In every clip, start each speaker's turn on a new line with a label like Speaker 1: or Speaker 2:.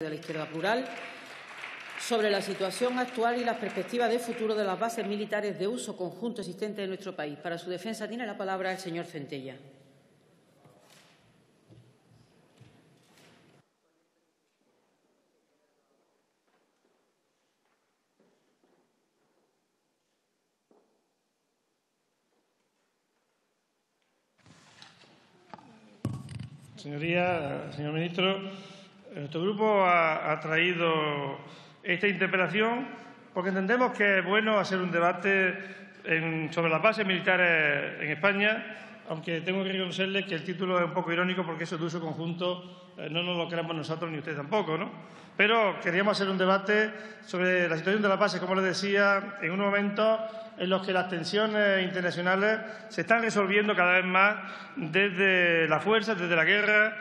Speaker 1: de la Izquierda Plural sobre la situación actual y las perspectivas de futuro de las bases militares de uso conjunto existentes en nuestro país. Para su defensa tiene la palabra el señor Centella.
Speaker 2: Señorías, señor ministro, nuestro grupo ha traído esta interpelación porque entendemos que es bueno hacer un debate sobre las bases militares en España, aunque tengo que reconocerle que el título es un poco irónico porque eso de uso conjunto no nos lo creemos nosotros ni usted tampoco, ¿no? Pero queríamos hacer un debate sobre la situación de las bases, como les decía, en un momento en los que las tensiones internacionales se están resolviendo cada vez más desde la fuerza, desde la guerra,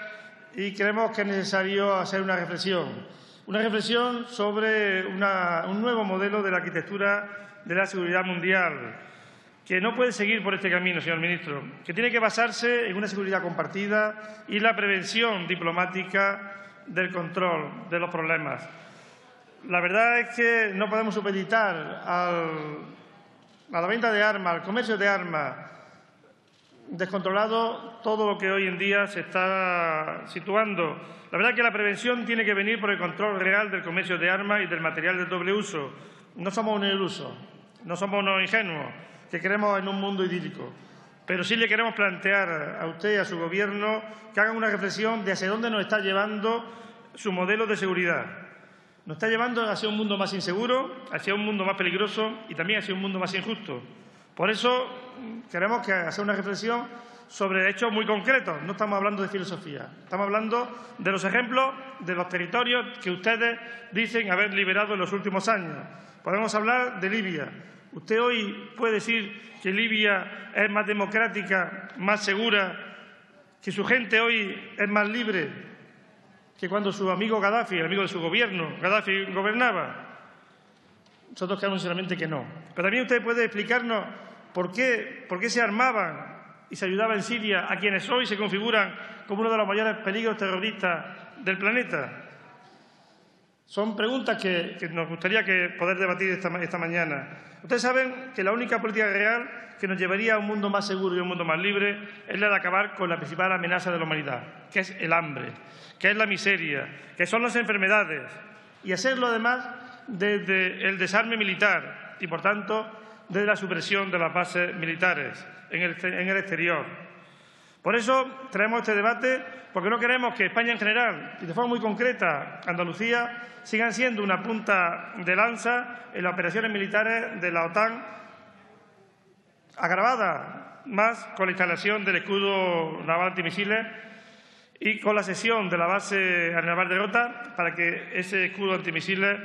Speaker 2: y creemos que es necesario hacer una reflexión sobre un nuevo modelo de la arquitectura de la seguridad mundial, que no puede seguir por este camino, señor ministro, que tiene que basarse en una seguridad compartida y la prevención diplomática del control de los problemas. La verdad es que no podemos supeditar a la venta de armas, al comercio de armas descontrolado todo lo que hoy en día se está situando. La verdad es que la prevención tiene que venir por el control real del comercio de armas y del material de doble uso. No somos unos ilusos, no somos unos ingenuos que creemos en un mundo idílico, pero sí le queremos plantear a usted y a su Gobierno que hagan una reflexión de hacia dónde nos está llevando su modelo de seguridad. Nos está llevando hacia un mundo más inseguro, hacia un mundo más peligroso y también hacia un mundo más injusto. Por eso queremos hacer una reflexión sobre hechos muy concretos. No estamos hablando de filosofía, estamos hablando de los ejemplos de los territorios que ustedes dicen haber liberado en los últimos años. Podemos hablar de Libia. ¿Usted hoy puede decir que Libia es más democrática, más segura, que su gente hoy es más libre que cuando su amigo Gaddafi, el amigo de su gobierno, Gaddafi, gobernaba? Nosotros creemos sinceramente que no. Pero también usted puede explicarnos por qué se armaban y se ayudaba en Siria a quienes hoy se configuran como uno de los mayores peligros terroristas del planeta. Son preguntas que nos gustaría poder debatir esta mañana. Ustedes saben que la única política real que nos llevaría a un mundo más seguro y a un mundo más libre es la de acabar con la principal amenaza de la humanidad, que es el hambre, que es la miseria, que son las enfermedades, y hacerlo además desde el desarme militar y, por tanto, desde la supresión de las bases militares en el exterior. Por eso traemos este debate, porque no queremos que España en general, y de forma muy concreta Andalucía, sigan siendo una punta de lanza en las operaciones militares de la OTAN, agravada más con la instalación del escudo naval antimisiles y con la cesión de la base aeronaval de Rota para que ese escudo antimisiles,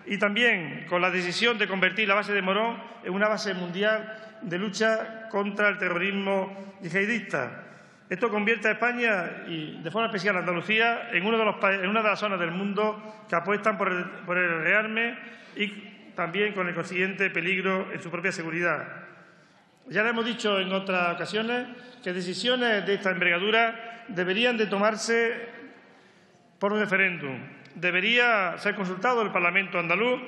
Speaker 2: y también con la decisión de convertir la base de Morón en una base mundial de lucha contra el terrorismo yihadista. Esto convierte a España, y de forma especial a Andalucía, en una de las zonas del mundo que apuestan por el rearme y también con el consiguiente peligro en su propia seguridad. Ya le hemos dicho en otras ocasiones que decisiones de esta envergadura deberían de tomarse por un referéndum. Debería ser consultado el Parlamento andaluz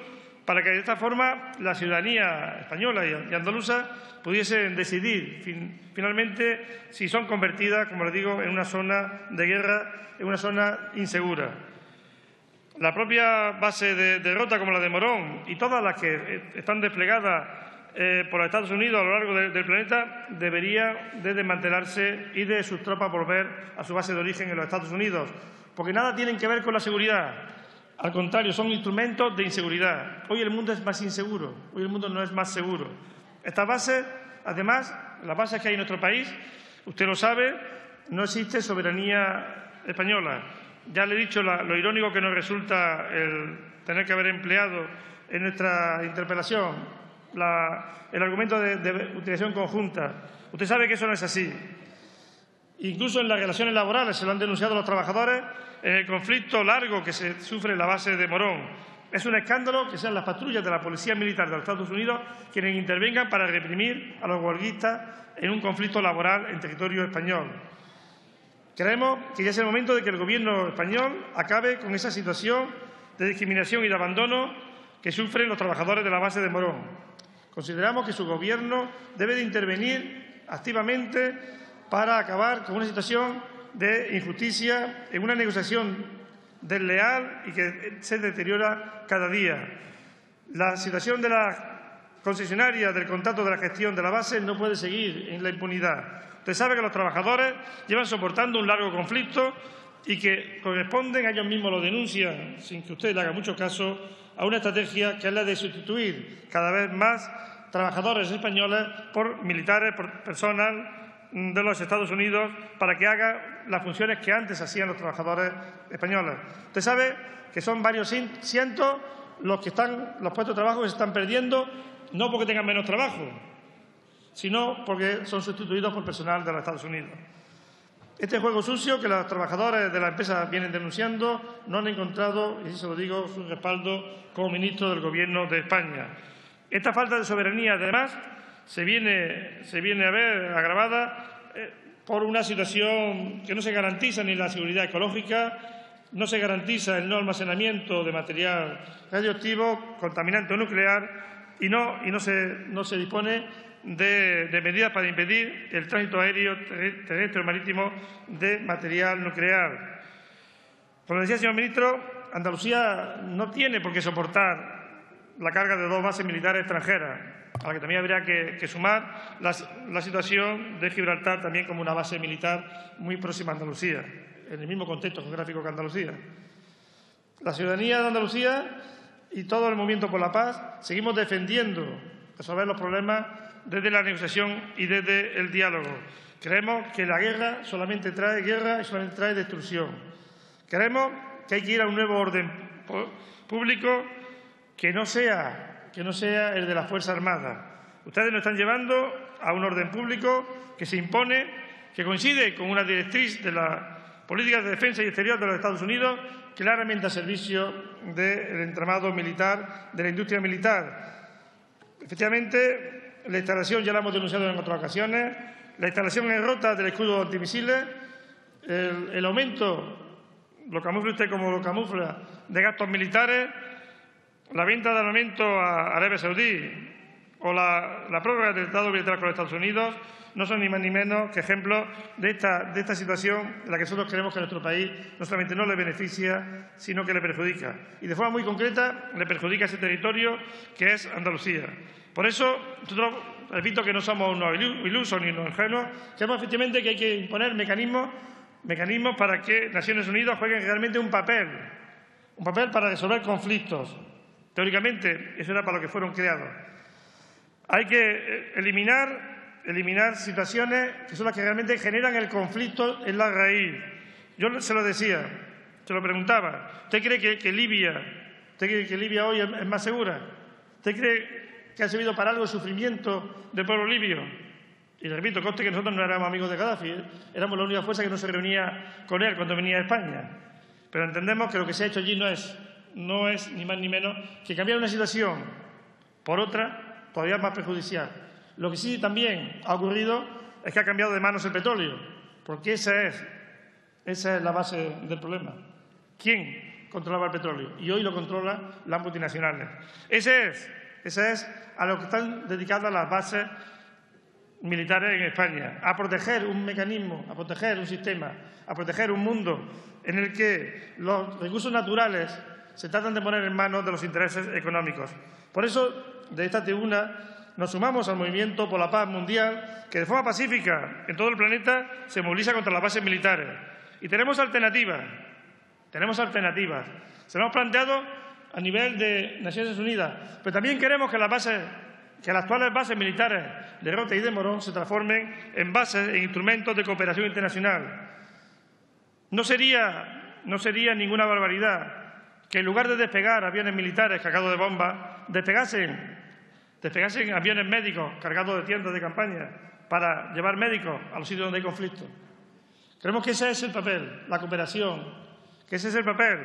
Speaker 2: para que de esta forma la ciudadanía española y andaluza pudiesen decidir finalmente si son convertidas, como les digo, en una zona de guerra, en una zona insegura. La propia base de Rota, como la de Morón, y todas las que están desplegadas por los Estados Unidos a lo largo del planeta, deberían de desmantelarse y de sus tropas volver a su base de origen en los Estados Unidos, porque nada tienen que ver con la seguridad. Al contrario, son instrumentos de inseguridad. Hoy el mundo es más inseguro, hoy el mundo no es más seguro. Estas bases, además, las bases que hay en nuestro país, usted lo sabe, no existe soberanía española. Ya le he dicho lo irónico que nos resulta el tener que haber empleado en nuestra interpelación el argumento de utilización conjunta. Usted sabe que eso no es así. Incluso en las relaciones laborales se lo han denunciado los trabajadores en el conflicto largo que se sufre en la base de Morón. Es un escándalo que sean las patrullas de la Policía Militar de los Estados Unidos quienes intervengan para reprimir a los huelguistas en un conflicto laboral en territorio español. Creemos que ya es el momento de que el Gobierno español acabe con esa situación de discriminación y de abandono que sufren los trabajadores de la base de Morón. Consideramos que su Gobierno debe de intervenir activamente para acabar con una situación de injusticia en una negociación desleal y que se deteriora cada día. La situación de la concesionaria del contrato de la gestión de la base no puede seguir en la impunidad. Usted sabe que los trabajadores llevan soportando un largo conflicto y que corresponden, a ellos mismos lo denuncian, sin que usted le haga mucho caso, a una estrategia que es la de sustituir cada vez más trabajadores españoles por militares, por personal de los Estados Unidos, para que haga las funciones que antes hacían los trabajadores españoles. Usted sabe que son varios cientos los puestos de trabajo que se están perdiendo, no porque tengan menos trabajo, sino porque son sustituidos por personal de los Estados Unidos. Este juego sucio que los trabajadores de la empresa vienen denunciando no han encontrado, y se lo digo, su respaldo como ministro del Gobierno de España. Esta falta de soberanía, además, se viene a ver agravada por una situación que no se garantiza ni la seguridad ecológica, no se garantiza el no almacenamiento de material radioactivo, contaminante o nuclear y no se dispone de medidas para impedir el tránsito aéreo, terrestre o marítimo de material nuclear. Como decía el señor ministro, Andalucía no tiene por qué soportar la carga de 2 bases militares extranjeras, a la que también habría que sumar la situación de Gibraltar también como una base militar muy próxima a Andalucía, en el mismo contexto geográfico que Andalucía. La ciudadanía de Andalucía y todo el movimiento por la paz seguimos defendiendo resolver los problemas desde la negociación y desde el diálogo. Creemos que la guerra solamente trae guerra y solamente trae destrucción. Creemos que hay que ir a un nuevo orden público que no sea el de las Fuerzas Armadas. Ustedes nos están llevando a un orden público que se impone, que coincide con una directriz de la política de defensa y exterior de los Estados Unidos, claramente a servicio del entramado militar, de la industria militar. Efectivamente, la instalación, ya la hemos denunciado en otras ocasiones, la instalación en Rota del escudo antimisiles, el aumento, lo camufla usted como lo camufla, de gastos militares, la venta de armamento a Arabia Saudí o la prórroga del tratado bilateral con los Estados Unidos no son ni más ni menos que ejemplos de esta situación en la que nosotros creemos que a nuestro país no solamente no le beneficia, sino que le perjudica. Y de forma muy concreta le perjudica a ese territorio que es Andalucía. Por eso, nosotros, repito que no somos unos ilusos ni unos ingenuos, creemos efectivamente que hay que imponer mecanismos para que Naciones Unidas jueguen realmente un papel para resolver conflictos. Teóricamente, eso era para lo que fueron creados. Hay que eliminar situaciones que son las que realmente generan el conflicto en la raíz. Yo se lo decía, se lo preguntaba. ¿Usted cree que Libia hoy es más segura? ¿Usted cree que ha servido para algo el sufrimiento del pueblo libio? Y le repito, conste que nosotros no éramos amigos de Gaddafi, éramos la única fuerza que no se reunía con él cuando venía a España. Pero entendemos que lo que se ha hecho allí no es ni más ni menos que cambiar una situación por otra todavía más perjudicial. Lo que sí también ha ocurrido es que ha cambiado de manos el petróleo, porque esa es la base del problema. ¿Quién controlaba el petróleo? Y hoy lo controlan las multinacionales. Ese es a lo que están dedicadas las bases militares en España, a proteger un mecanismo, a proteger un sistema, a proteger un mundo en el que los recursos naturales se tratan de poner en manos de los intereses económicos. Por eso, de esta tribuna, nos sumamos al movimiento por la paz mundial que de forma pacífica en todo el planeta se moviliza contra las bases militares. Y tenemos alternativas. Se lo hemos planteado a nivel de Naciones Unidas, pero también queremos que las actuales bases militares de Rota y de Morón se transformen en bases, en instrumentos de cooperación internacional. No sería ninguna barbaridad que en lugar de despegar aviones militares cargados de bombas, despegasen aviones médicos cargados de tiendas de campaña para llevar médicos a los sitios donde hay conflicto. Creemos que ese es el papel, la cooperación, que ese es el papel,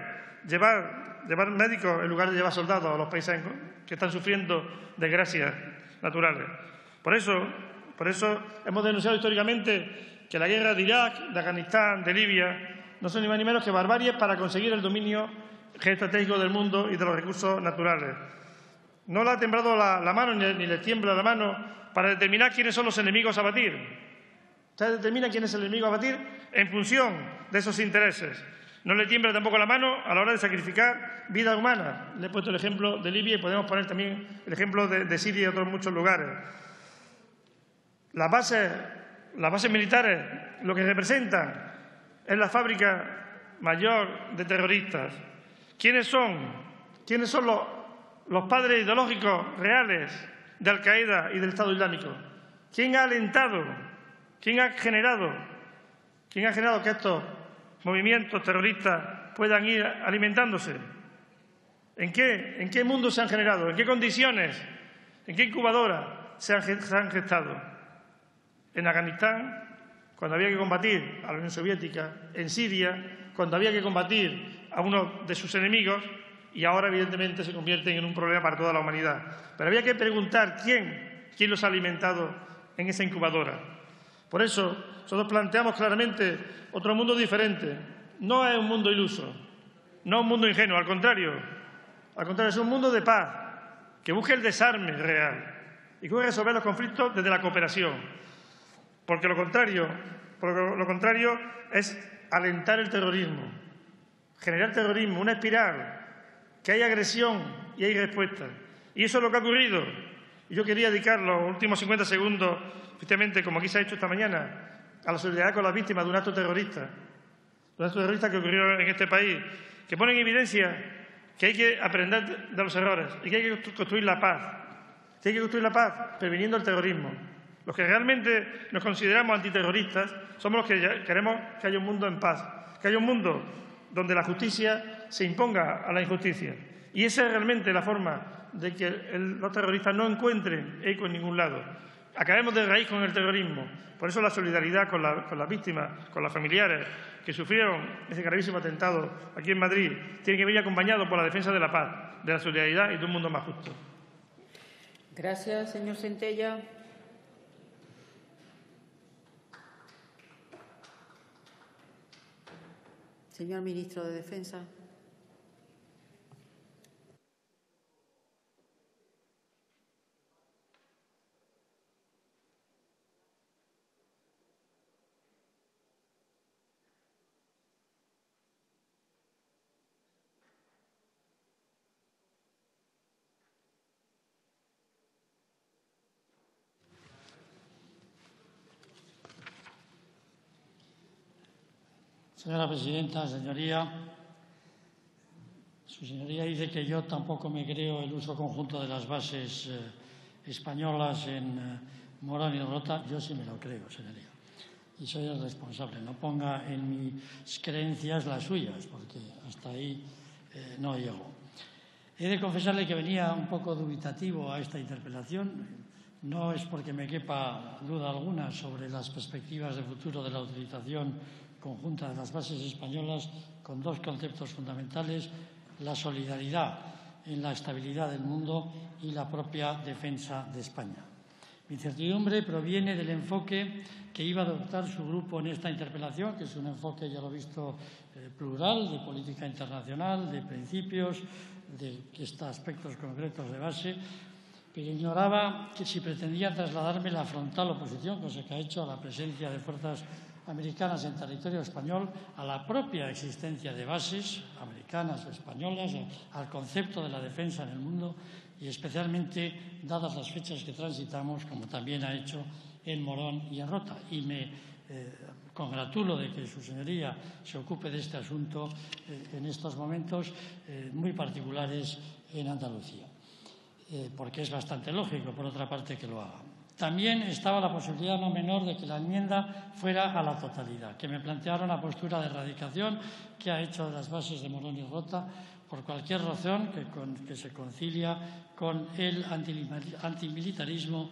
Speaker 2: llevar médicos en lugar de llevar soldados a los países que están sufriendo desgracias naturales. Por eso hemos denunciado históricamente que la guerra de Irak, de Afganistán, de Libia, no son ni más ni menos que barbaries para conseguir el dominio geoestratégico del mundo y de los recursos naturales. No le ha temblado la mano ni le tiembla la mano para determinar quiénes son los enemigos a batir. Usted determina quién es el enemigo a batir en función de esos intereses. No le tiembla tampoco la mano a la hora de sacrificar vidas humanas. Le he puesto el ejemplo de Libia y podemos poner también el ejemplo de Siria y otros muchos lugares. Las bases militares lo que representan es la fábrica mayor de terroristas. ¿Quiénes son los padres ideológicos reales de Al-Qaeda y del Estado Islámico? ¿Quién ha alentado, quién ha generado que estos movimientos terroristas puedan ir alimentándose? ¿En qué mundo se han generado? ¿En qué condiciones? ¿En qué incubadora se han gestado? En Afganistán, cuando había que combatir a la Unión Soviética, en Siria, cuando había que combatir a uno de sus enemigos, y ahora, evidentemente, se convierten en un problema para toda la humanidad. Pero había que preguntar quién los ha alimentado en esa incubadora. Por eso, nosotros planteamos claramente otro mundo diferente. No es un mundo iluso, no es un mundo ingenuo, al contrario, es un mundo de paz, que busque el desarme real y que busque resolver los conflictos desde la cooperación. Porque lo contrario es alentar el terrorismo, generar terrorismo, una espiral, que hay agresión y hay respuesta. Y eso es lo que ha ocurrido. Y yo quería dedicar los últimos 50 segundos, efectivamente, como aquí se ha hecho esta mañana, a la solidaridad con las víctimas de un acto terrorista que ocurrió en este país, que pone en evidencia que hay que aprender de los errores y que hay que construir la paz. Que hay que construir la paz previniendo el terrorismo. Los que realmente nos consideramos antiterroristas somos los que queremos que haya un mundo en paz, que haya un mundo donde la justicia se imponga a la injusticia. Y esa es realmente la forma de que los terroristas no encuentren eco en ningún lado. Acabemos de raíz con el terrorismo. Por eso la solidaridad con las víctimas, con los familiares que sufrieron ese gravísimo atentado aquí en Madrid, tiene que venir acompañado por la defensa de la paz, de la solidaridad y de un mundo más justo.
Speaker 1: Gracias, señor Centella. Señor Ministro de Defensa.
Speaker 3: Señora presidenta, señoría, su señoría dice que yo tampoco me creo el uso conjunto de las bases españolas en Morón y Rota. Yo sí me lo creo, señoría, y soy el responsable. No ponga en mis creencias las suyas, porque hasta ahí no llego. He de confesarle que venía un poco dubitativo a esta interpelación. No es porque me quepa duda alguna sobre las perspectivas de futuro de la utilización conjunta de las bases españolas, con dos conceptos fundamentales: la solidaridad en la estabilidad del mundo y la propia defensa de España. Mi incertidumbre proviene del enfoque que iba a adoptar su grupo en esta interpelación, que es un enfoque, ya lo he visto, plural, de política internacional, de principios, de aspectos concretos de base, pero ignoraba que si pretendía trasladarme la frontal oposición, cosa que ha hecho, a la presencia de fuerzas americanas en territorio español, a la propia existencia de bases americanas o españolas, al concepto de la defensa en el mundo y especialmente dadas las fechas que transitamos, como también ha hecho en Morón y en Rota. Y me congratulo de que su señoría se ocupe de este asunto en estos momentos muy particulares en Andalucía, porque es bastante lógico, por otra parte, que lo haga. También estaba la posibilidad no menor de que la enmienda fuera a la totalidad, que me planteara una postura de erradicación que ha hecho de las bases de Morón y Rota por cualquier razón que se concilia con el antimilitarismo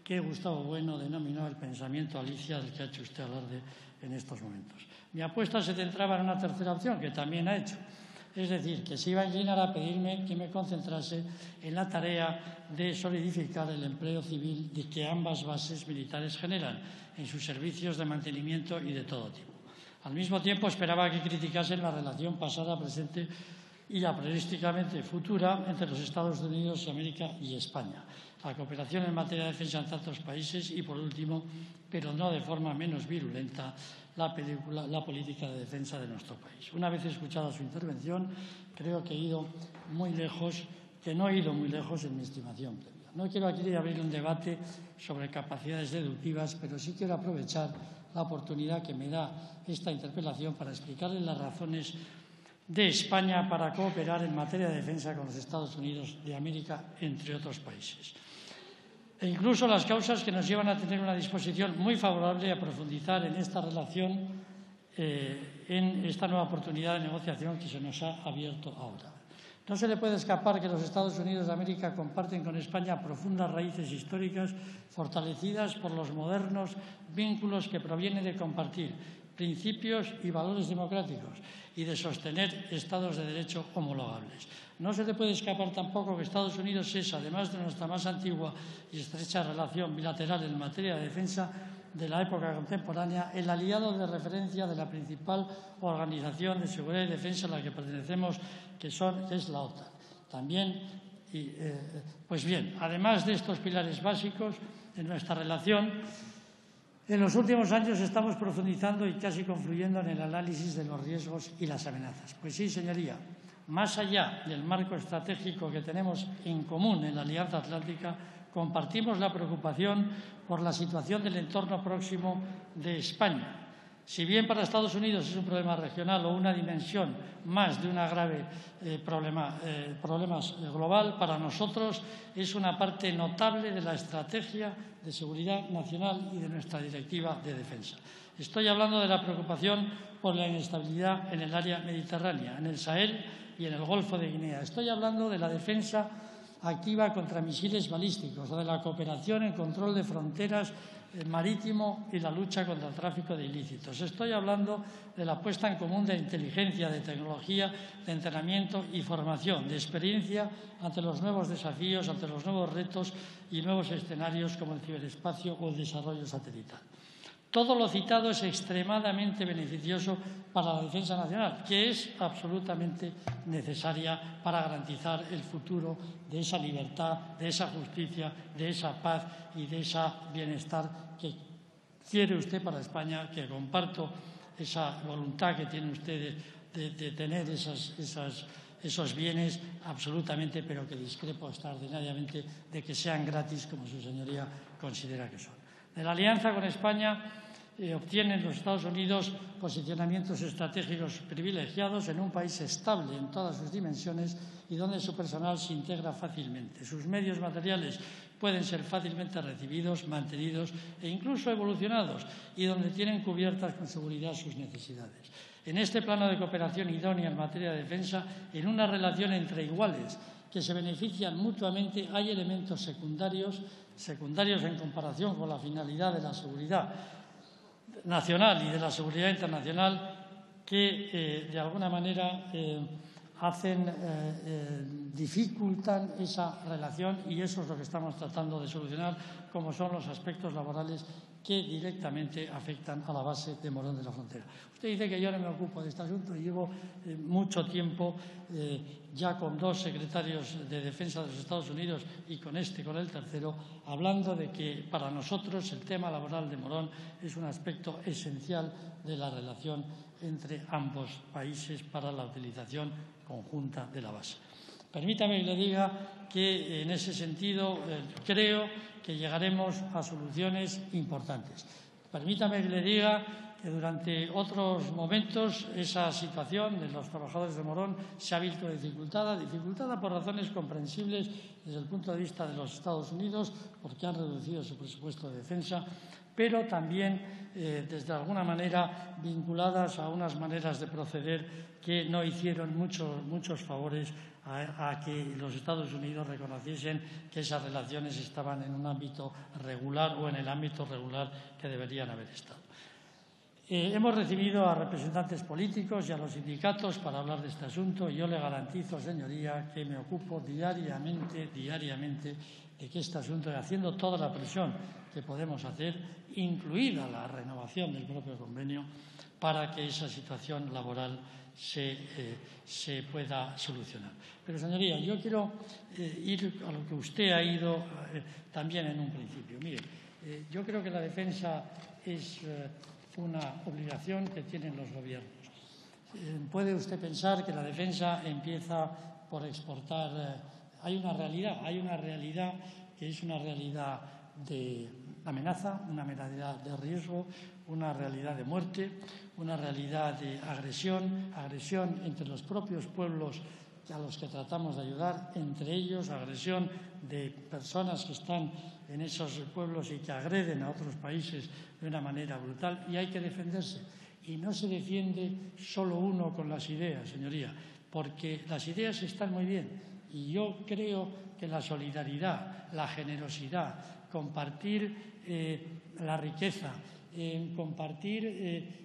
Speaker 3: que Gustavo Bueno denominó el pensamiento Alicia, del que ha hecho usted alarde en estos momentos. Mi apuesta se centraba en una tercera opción, que también ha hecho, Es decir, que se iba a inclinar a pedirme que me concentrase en la tarea de solidificar el empleo civil que ambas bases militares generan en sus servicios de mantenimiento y de todo tipo. Al mismo tiempo, esperaba que criticasen la relación pasada, presente y apriorísticamente futura entre los Estados Unidos de América y España, la cooperación en materia de defensa en tantos países y, por último, pero no de forma menos virulenta, la política de defensa de nuestro país. Una vez escuchada su intervención, creo que no he ido muy lejos en mi estimación previa. No quiero aquí abrir un debate sobre capacidades deductivas, pero sí quiero aprovechar la oportunidad que me da esta interpelación para explicarles las razones de España para cooperar en materia de defensa con los Estados Unidos de América, entre otros países. E incluso las causas que nos llevan a tener una disposición muy favorable a profundizar en esta relación, en esta nueva oportunidad de negociación que se nos ha abierto ahora. No se le puede escapar que los Estados Unidos de América comparten con España profundas raíces históricas fortalecidas por los modernos vínculos que provienen de compartir principios y valores democráticos y de sostener estados de derecho homologables. No se le puede escapar tampoco que Estados Unidos es, además de nuestra más antigua y estrecha relación bilateral en materia de defensa de la época contemporánea, el aliado de referencia de la principal organización de seguridad y defensa a la que pertenecemos, que es la OTAN. También, pues bien, además de estos pilares básicos de nuestra relación, en los últimos años estamos profundizando y casi confluyendo en el análisis de los riesgos y las amenazas. Pues sí, señoría, más allá del marco estratégico que tenemos en común en la Alianza Atlántica, compartimos la preocupación por la situación del entorno próximo de España. Si bien para Estados Unidos es un problema regional o una dimensión más de una grave problema global, para nosotros es una parte notable de la estrategia de seguridad nacional y de nuestra directiva de defensa. Estoy hablando de la preocupación por la inestabilidad en el área mediterránea, en el Sahel y en el Golfo de Guinea. Estoy hablando de la defensa activa contra misiles balísticos o de la cooperación en control de fronteras marítimo y la lucha contra el tráfico de ilícitos. Estoy hablando de la puesta en común de inteligencia, de tecnología, de entrenamiento y formación, de experiencia ante los nuevos desafíos, ante los nuevos retos y nuevos escenarios como el ciberespacio o el desarrollo satelital. Todo lo citado es extremadamente beneficioso para la defensa nacional, que es absolutamente necesaria para garantizar el futuro de esa libertad, de esa justicia, de esa paz y de ese bienestar que quiere usted para España, que comparto esa voluntad que tiene usted de tener esos bienes absolutamente, pero que discrepo extraordinariamente de que sean gratis, como su señoría considera que son. De la alianza con España obtienen los Estados Unidos posicionamientos estratégicos privilegiados en un país estable en todas sus dimensiones y donde su personal se integra fácilmente. Sus medios materiales pueden ser fácilmente recibidos, mantenidos e incluso evolucionados, y donde tienen cubiertas con seguridad sus necesidades. En este plano de cooperación idónea en materia de defensa, en una relación entre iguales que se benefician mutuamente, hay elementos secundarios en comparación con la finalidad de la seguridad nacional y de la seguridad internacional que de alguna manera dificultan esa relación, y eso es lo que estamos tratando de solucionar, como son los aspectos laborales que directamente afectan a la base de Morón de la Frontera. Usted dice que yo no me ocupo de este asunto y llevo mucho tiempo ya con dos secretarios de Defensa de los Estados Unidos y con el tercero, hablando de que para nosotros el tema laboral de Morón es un aspecto esencial de la relación entre ambos países para la utilización conjunta de la base. Permítame que le diga que en ese sentido creo que llegaremos a soluciones importantes. Permítame que le diga que durante otros momentos esa situación de los trabajadores de Morón se ha visto dificultada por razones comprensibles desde el punto de vista de los Estados Unidos, porque han reducido su presupuesto de defensa, pero también desde alguna manera vinculadas a unas maneras de proceder que no hicieron muchos favores a que los Estados Unidos reconociesen que esas relaciones estaban en un ámbito regular o en el ámbito regular que deberían haber estado. Hemos recibido a representantes políticos y a los sindicatos para hablar de este asunto y yo le garantizo, señoría, que me ocupo diariamente de que este asunto, haciendo toda la presión que podemos hacer, incluida la renovación del propio convenio, para que esa situación laboral se pueda solucionar. Pero, señoría, yo quiero ir a lo que usted ha ido también en un principio. Mire, yo creo que la defensa es una obligación que tienen los gobiernos. Puede usted pensar que la defensa empieza por exportar. Hay una realidad que es una realidad de amenaza, una realidad de riesgo, una realidad de muerte, una realidad de agresión entre los propios pueblos a los que tratamos de ayudar, entre ellos agresión de personas que están en esos pueblos y que agreden a otros países de una manera brutal, y hay que defenderse. Y no se defiende solo uno con las ideas, señoría, porque las ideas están muy bien y yo creo que la solidaridad, la generosidad, compartir la riqueza, compartir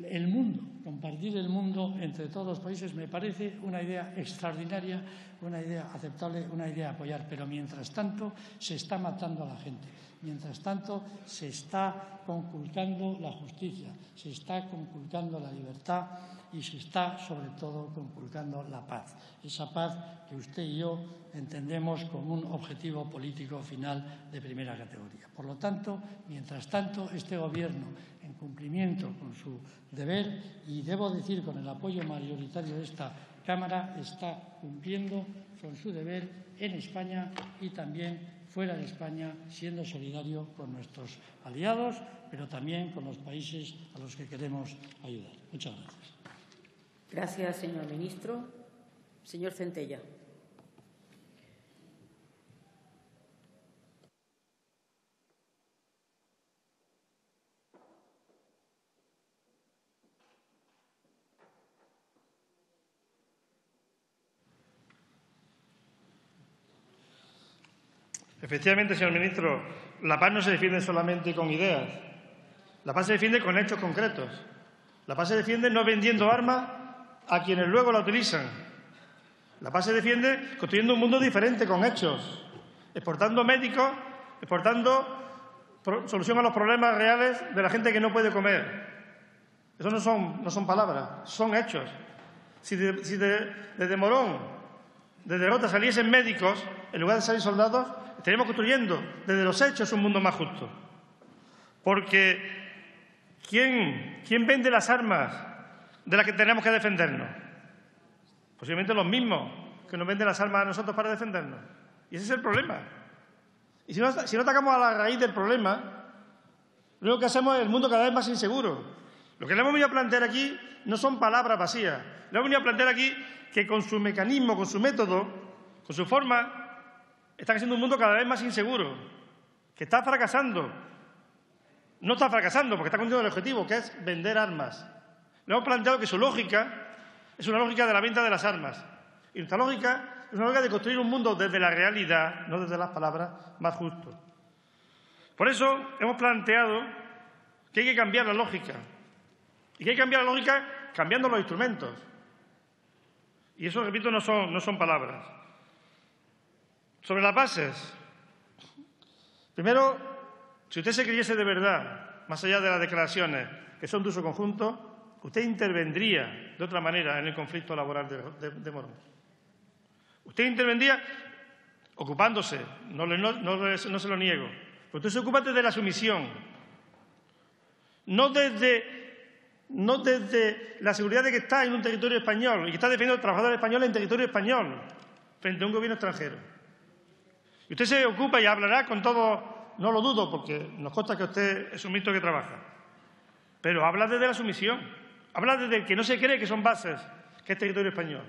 Speaker 3: el mundo entre todos los países me parece una idea extraordinaria, una idea aceptable, una idea a apoyar. Pero mientras tanto se está matando a la gente, mientras tanto se está conculcando la justicia, se está conculcando la libertad y se está sobre todo conculcando la paz. Esa paz que usted y yo entendemos como un objetivo político final de primera categoría. Por lo tanto, mientras tanto, este Gobierno, en cumplimiento con su deber y, debo decir, con el apoyo mayoritario de esta Cámara, está cumpliendo con su deber en España y también fuera de España, siendo solidario con nuestros aliados, pero también con los países a los que queremos ayudar. Muchas gracias.
Speaker 1: Gracias, señor ministro. Señor Centella.
Speaker 2: Efectivamente, señor ministro, la paz no se defiende solamente con ideas. La paz se defiende con hechos concretos. La paz se defiende no vendiendo armas a quienes luego la utilizan. La paz se defiende construyendo un mundo diferente con hechos, exportando médicos, exportando solución a los problemas reales de la gente que no puede comer. Eso no son palabras, son hechos. Si desde Morón, desde Rota, saliesen médicos, en lugar de salir soldados, estaríamos construyendo desde los hechos un mundo más justo. Porque ¿quién vende las armas de las que tenemos que defendernos? Posiblemente los mismos que nos venden las armas a nosotros para defendernos. Y ese es el problema. Y si no atacamos a la raíz del problema, lo único que hacemos es el mundo cada vez más inseguro. Lo que le hemos venido a plantear aquí no son palabras vacías. Le hemos venido a plantear aquí que con su mecanismo, con su método, con su forma, están haciendo un mundo cada vez más inseguro, que está fracasando. No está fracasando porque está cumpliendo el objetivo, que es vender armas. Le hemos planteado que su lógica es una lógica de la venta de las armas. Y nuestra lógica es una lógica de construir un mundo desde la realidad, no desde las palabras, más justo. Por eso hemos planteado que hay que cambiar la lógica. Y que hay que cambiar la lógica cambiando los instrumentos. Y eso, repito, no son palabras. Sobre las bases. Primero, si usted se creyese de verdad, más allá de las declaraciones que son de uso conjunto, usted intervendría de otra manera en el conflicto laboral de Morón. Usted intervendría ocupándose, no se lo niego, pero usted se ocupa desde la sumisión, no desde la seguridad de que está en un territorio español y que está defendiendo a los trabajadores españoles en territorio español frente a un gobierno extranjero. Y usted se ocupa y hablará con todo, no lo dudo, porque nos consta que usted es un ministro que trabaja, pero habla desde la sumisión, habla desde el que no se cree que son bases, que es territorio español,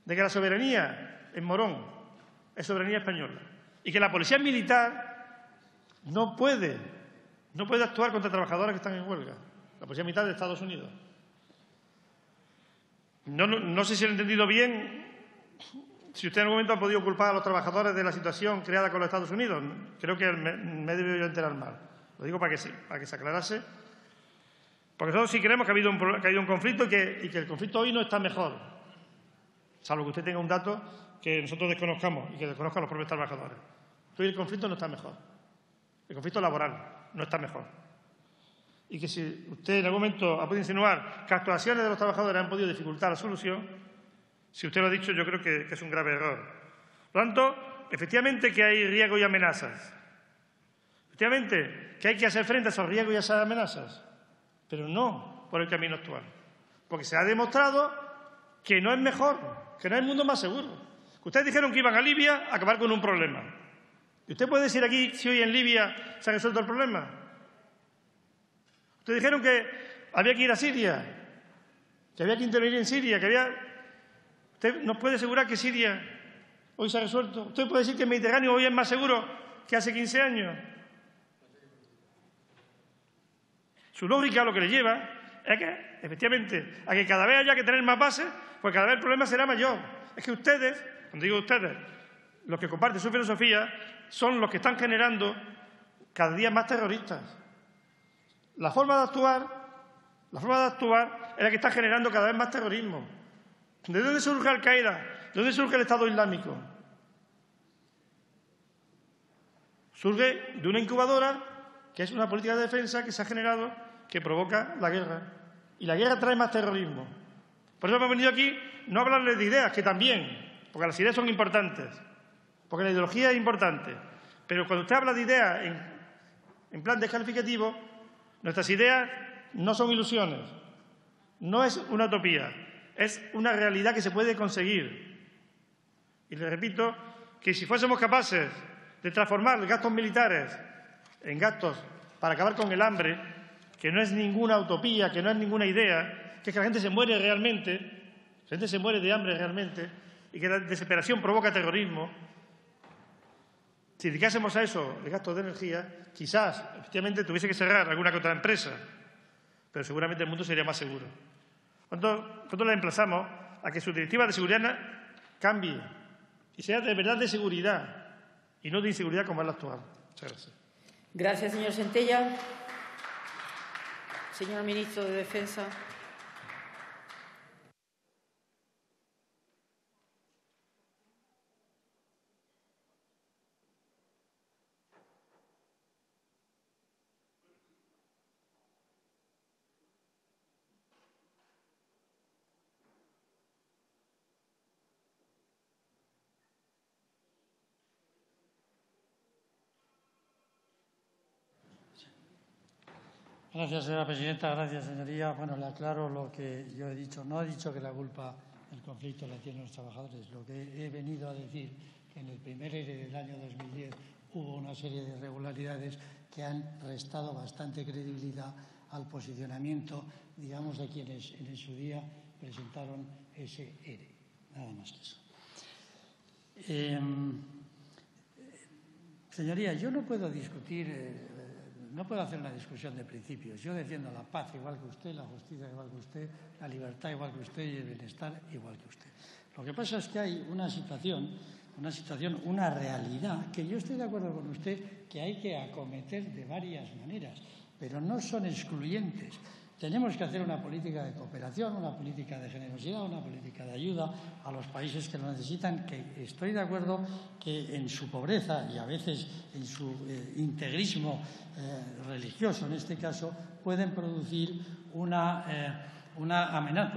Speaker 2: de que la soberanía en Morón es soberanía española y que la policía militar no puede actuar contra trabajadores que están en huelga, la policía militar de Estados Unidos. No sé si lo he entendido bien. Si usted en algún momento ha podido culpar a los trabajadores de la situación creada con los Estados Unidos, creo que me he debido yo enterar mal. Lo digo para que se aclarase. Porque nosotros sí creemos que ha habido un conflicto y que el conflicto hoy no está mejor, salvo que usted tenga un dato que nosotros desconozcamos y que desconozcan los propios trabajadores. Hoy el conflicto no está mejor. El conflicto laboral no está mejor. Y que si usted en algún momento ha podido insinuar que actuaciones de los trabajadores han podido dificultar la solución, si usted lo ha dicho, yo creo que es un grave error. Por lo tanto, efectivamente que hay riesgos y amenazas. Efectivamente que hay que hacer frente a esos riesgos y a esas amenazas, pero no por el camino actual. Porque se ha demostrado que no es mejor, que no es el mundo más seguro. Ustedes dijeron que iban a Libia a acabar con un problema. ¿Y usted puede decir aquí si hoy en Libia se ha resuelto el problema? Ustedes dijeron que había que ir a Siria, que había que intervenir en Siria, que había... ¿Usted nos puede asegurar que Siria hoy se ha resuelto? ¿Usted puede decir que el Mediterráneo hoy es más seguro que hace 15 años? Su lógica lo que le lleva es que, efectivamente, a que cada vez haya que tener más bases, pues cada vez el problema será mayor. Es que ustedes, cuando digo ustedes, los que comparten su filosofía, son los que están generando cada día más terroristas. La forma de actuar es la que está generando cada vez más terrorismo. ¿De dónde surge Al-Qaeda? ¿De dónde surge el Estado Islámico? Surge de una incubadora que es una política de defensa que se ha generado, que provoca la guerra. Y la guerra trae más terrorismo. Por eso hemos venido aquí no a hablarles de ideas, que también, porque las ideas son importantes, porque la ideología es importante. Pero cuando usted habla de ideas en plan descalificativo, nuestras ideas no son ilusiones, no es una utopía, es una realidad que se puede conseguir. Y le repito que si fuésemos capaces de transformar los gastos militares en gastos para acabar con el hambre, que no es ninguna utopía, que no es ninguna idea, que es que la gente se muere realmente, la gente se muere de hambre realmente y que la desesperación provoca terrorismo. Si dedicásemos a eso el gasto de energía, quizás, efectivamente, tuviese que cerrar alguna que otra empresa, pero seguramente el mundo sería más seguro. Nosotros le emplazamos a que su directiva de seguridad cambie y sea de verdad de seguridad y no de inseguridad como es la actual. Muchas gracias.
Speaker 1: Gracias, señor Centella. Señor Ministro de Defensa.
Speaker 3: Gracias, señora presidenta. Gracias, señoría. Bueno, le aclaro lo que yo he dicho. No he dicho que la culpa del conflicto la tienen los trabajadores. Lo que he venido a decir que en el primer ERE del año 2010 hubo una serie de irregularidades que han restado bastante credibilidad al posicionamiento, digamos, de quienes en su día presentaron ese ERE. Nada más que eso. Señoría, yo no puedo discutir... No puedo hacer una discusión de principios. Yo defiendo la paz igual que usted, la justicia igual que usted, la libertad igual que usted y el bienestar igual que usted. Lo que pasa es que hay una situación, una realidad, que yo estoy de acuerdo con usted que hay que acometer de varias maneras, pero no son excluyentes. Tenemos que hacer una política de cooperación, una política de generosidad, una política de ayuda a los países que lo necesitan, que estoy de acuerdo que en su pobreza y a veces en su integrismo religioso, en este caso, pueden producir una amenaza,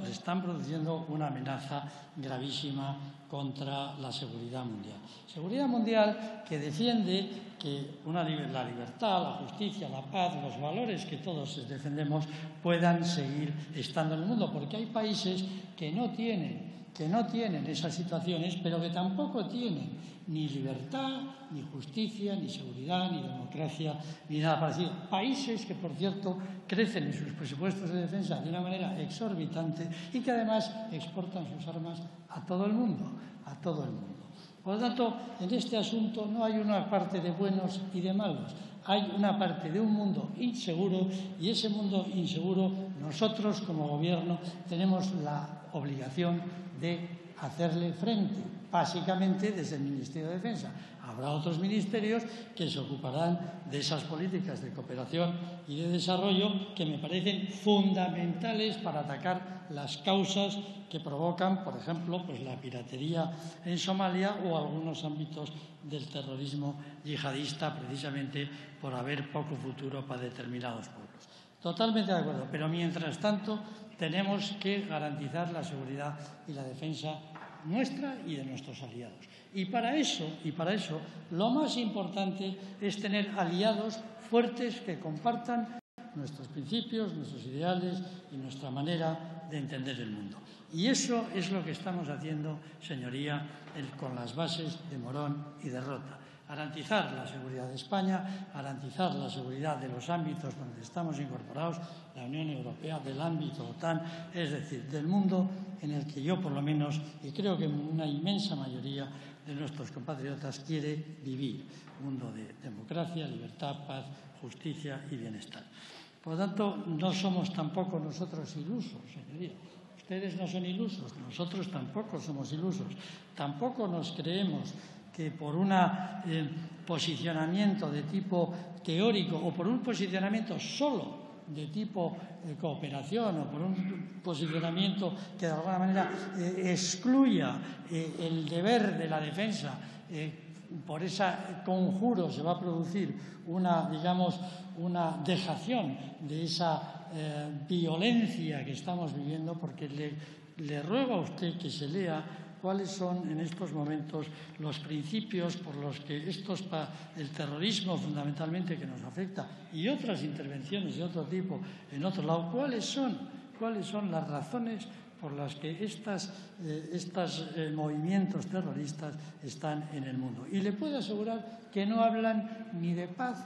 Speaker 3: están produciendo una amenaza gravísima contra la seguridad mundial. Seguridad mundial que defiende que la libertad, la justicia, la paz, los valores que todos defendemos puedan seguir estando en el mundo, porque hay países que no tienen esas situaciones, pero que tampoco tienen ni libertad, ni justicia, ni seguridad, ni democracia, ni nada parecido. Países que, por cierto, crecen en sus presupuestos de defensa de una manera exorbitante y que además exportan sus armas a todo el mundo, Por lo tanto, en este asunto no hay una parte de buenos y de malos. Hay una parte de un mundo inseguro y ese mundo inseguro nosotros como Gobierno tenemos la obligación de hacerle frente, básicamente desde el Ministerio de Defensa. Habrá otros ministerios que se ocuparán de esas políticas de cooperación y de desarrollo que me parecen fundamentales para atacar las causas que provocan, por ejemplo, pues la piratería en Somalia o algunos ámbitos del terrorismo yihadista, precisamente por haber poco futuro para determinados pueblos. Totalmente de acuerdo, pero mientras tanto tenemos que garantizar la seguridad y la defensa nuestra y de nuestros aliados. Y para eso, lo más importante es tener aliados fuertes que compartan nuestros principios, nuestros ideales y nuestra manera de entender el mundo. Y eso es lo que estamos haciendo, señoría, con las bases de Morón y de Rota. Garantizar la seguridad de España, garantizar la seguridad de los ámbitos donde estamos incorporados, la Unión Europea, del ámbito OTAN, es decir, del mundo en el que yo, por lo menos, y creo que una inmensa mayoría de nuestros compatriotas quiere vivir. Un mundo de democracia, libertad, paz, justicia y bienestar. Por lo tanto, no somos tampoco nosotros ilusos, señoría. Ustedes no son ilusos, nosotros tampoco somos ilusos. Tampoco nos creemos que por un posicionamiento de tipo teórico o por un posicionamiento solo de tipo cooperación o por un posicionamiento que de alguna manera excluya el deber de la defensa, por ese conjuro se va a producir una dejación de esa violencia que estamos viviendo, porque le ruego a usted que se lea cuáles son en estos momentos los principios por los que el terrorismo fundamentalmente que nos afecta y otras intervenciones de otro tipo en otro lado, cuáles son las razones por las que estos movimientos terroristas están en el mundo. Y le puedo asegurar que no hablan ni de paz,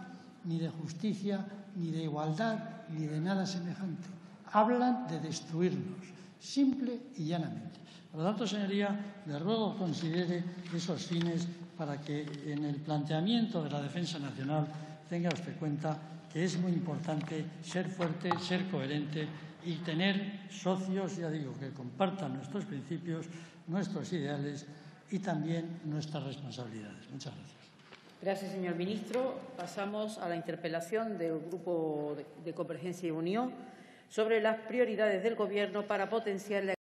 Speaker 3: ni de justicia, ni de igualdad, ni de nada semejante. Hablan de destruirnos, simple y llanamente. Por lo tanto, señoría, le ruego considere esos fines para que en el planteamiento de la defensa nacional tenga usted cuenta que es muy importante ser fuerte, ser coherente y tener socios, ya digo, que compartan nuestros principios, nuestros ideales y también nuestras responsabilidades. Muchas gracias.
Speaker 1: Gracias, señor ministro. Pasamos a la interpelación del Grupo de Convergencia y Unión sobre las prioridades del Gobierno para potenciar la